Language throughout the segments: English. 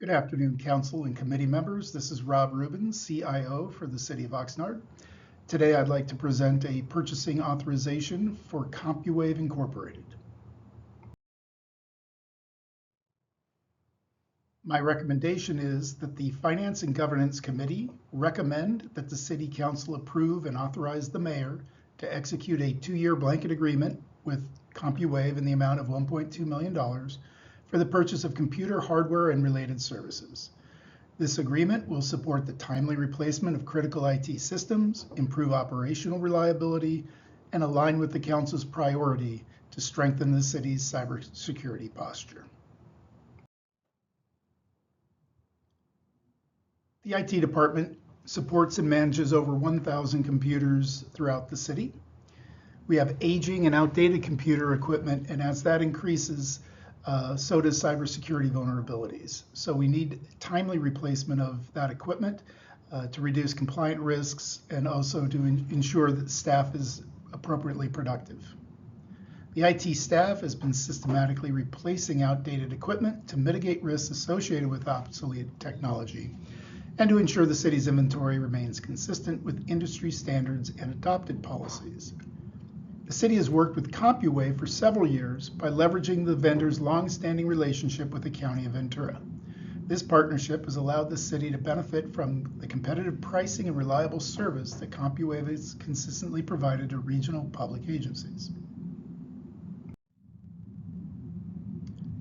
Good afternoon, council and committee members. This is Rob Rubin, CIO for the City of Oxnard. Today, I'd like to present a purchasing authorization for Compuwave Incorporated. My recommendation is that the Finance and Governance Committee recommend that the City Council approve and authorize the mayor to execute a 2-year blanket agreement with Compuwave in the amount of $1.2 million for the purchase of computer hardware and related services. This agreement will support the timely replacement of critical IT systems, improve operational reliability, and align with the council's priority to strengthen the city's cybersecurity posture. The IT department supports and manages over 1,000 computers throughout the city. We have aging and outdated computer equipment, and as that increases, so does cybersecurity vulnerabilities. So we need timely replacement of that equipment to reduce compliant risks and also to ensure that staff is appropriately productive. The IT staff has been systematically replacing outdated equipment to mitigate risks associated with obsolete technology and to ensure the city's inventory remains consistent with industry standards and adopted policies. The city has worked with Compuwave for several years by leveraging the vendor's long-standing relationship with the County of Ventura. This partnership has allowed the city to benefit from the competitive pricing and reliable service that Compuwave has consistently provided to regional public agencies.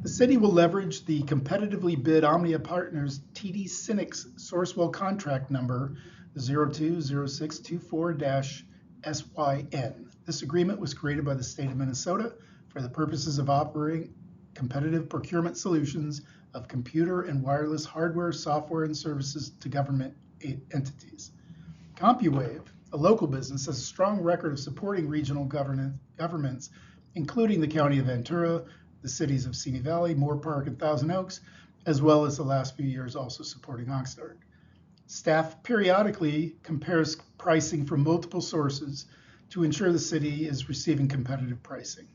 The city will leverage the competitively bid Omnia Partners TD SYNNEX Sourcewell contract number 020624-SYN. This agreement was created by the state of Minnesota for the purposes of operating competitive procurement solutions of computer and wireless hardware, software, and services to government entities. Compuwave, a local business, has a strong record of supporting regional governments, including the County of Ventura, the cities of Simi Valley, Moore Park, and Thousand Oaks, as well as the last few years also supporting Oxnard. Staff periodically compares pricing from multiple sources to ensure the city is receiving competitive pricing.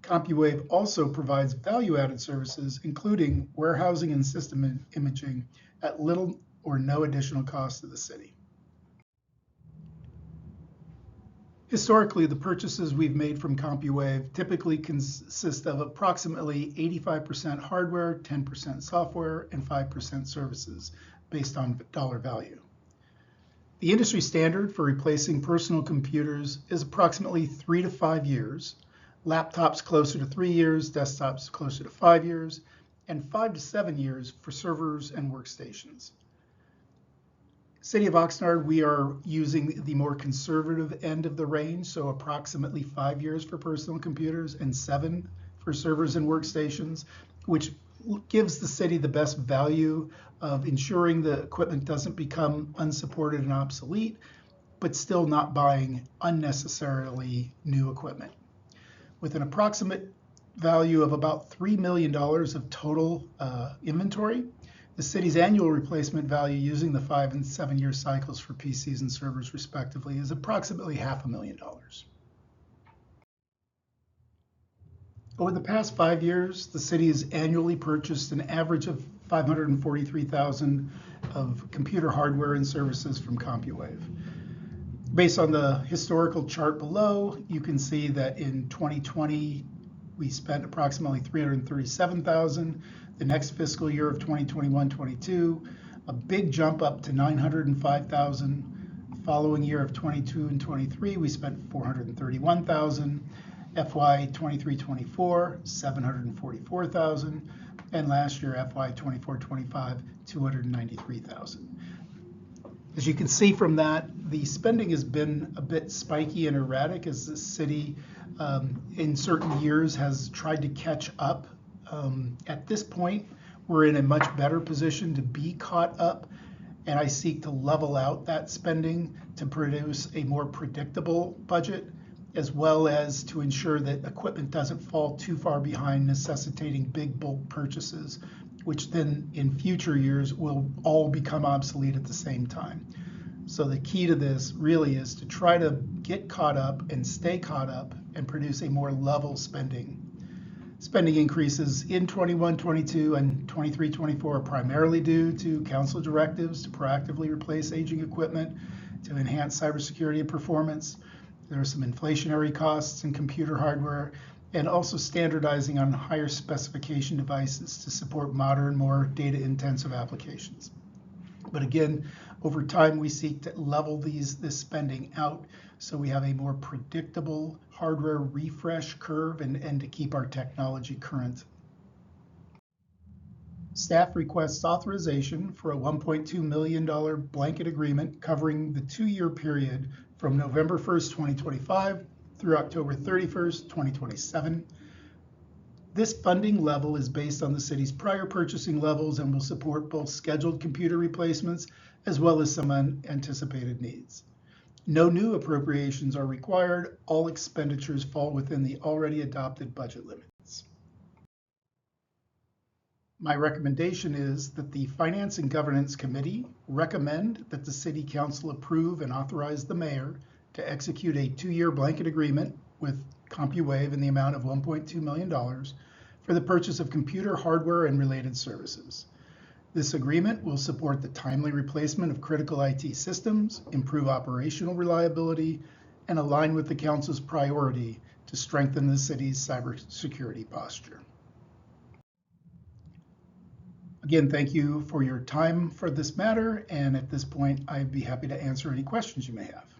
Compuwave also provides value-added services, including warehousing and system imaging at little or no additional cost to the city. Historically, the purchases we've made from Compuwave typically consist of approximately 85% hardware, 10% software, and 5% services based on dollar value. The industry standard for replacing personal computers is approximately 3 to 5 years, laptops closer to 3 years, desktops closer to 5 years, and 5 to 7 years for servers and workstations. City of Oxnard, we are using the more conservative end of the range, so approximately 5 years for personal computers and 7 for servers and workstations, which gives the city the best value of ensuring the equipment doesn't become unsupported and obsolete, but still not buying unnecessarily new equipment. With an approximate value of about $3 million of total inventory, the city's annual replacement value using the 5 and 7 year cycles for PCs and servers respectively is approximately $500,000. Over the past 5 years, the city has annually purchased an average of $543,000 of computer hardware and services from Compuwave. Based on the historical chart below, you can see that in 2020, we spent approximately $337,000. The next fiscal year of 2021-22, a big jump up to $905,000. Following year of 22 and 23, we spent $431,000. FY 23-24, $744,000, and last year FY 24-25, $293,000. As you can see from that, the spending has been a bit spiky and erratic as the city in certain years has tried to catch up. At this point, we're in a much better position to be caught up, and I seek to level out that spending to produce a more predictable budget, as well as to ensure that equipment doesn't fall too far behind, necessitating big bulk purchases, which then in future years will all become obsolete at the same time. So the key to this really is to try to get caught up and stay caught up and produce a more level spending Spending increases in 21-22 and 23-24 are primarily due to council directives to proactively replace aging equipment to enhance cybersecurity and performance. There are some inflationary costs in computer hardware and also standardizing on higher specification devices to support modern, more data-intensive applications. But again, over time, we seek to level this spending out so we have a more predictable hardware refresh curve and to keep our technology current. Staff requests authorization for a $1.2 million blanket agreement covering the 2-year period from November 1st, 2025 through October 31st, 2027. This funding level is based on the city's prior purchasing levels and will support both scheduled computer replacements as well as some unanticipated needs. No new appropriations are required. All expenditures fall within the already adopted budget limits. My recommendation is that the Finance and Governance Committee recommend that the City Council approve and authorize the mayor to execute a 2-year blanket agreement with Compuwave in the amount of $1.2 million for the purchase of computer hardware and related services. This agreement will support the timely replacement of critical IT systems, improve operational reliability, and align with the council's priority to strengthen the city's cybersecurity posture. Again, thank you for your time for this matter, and at this point, I'd be happy to answer any questions you may have.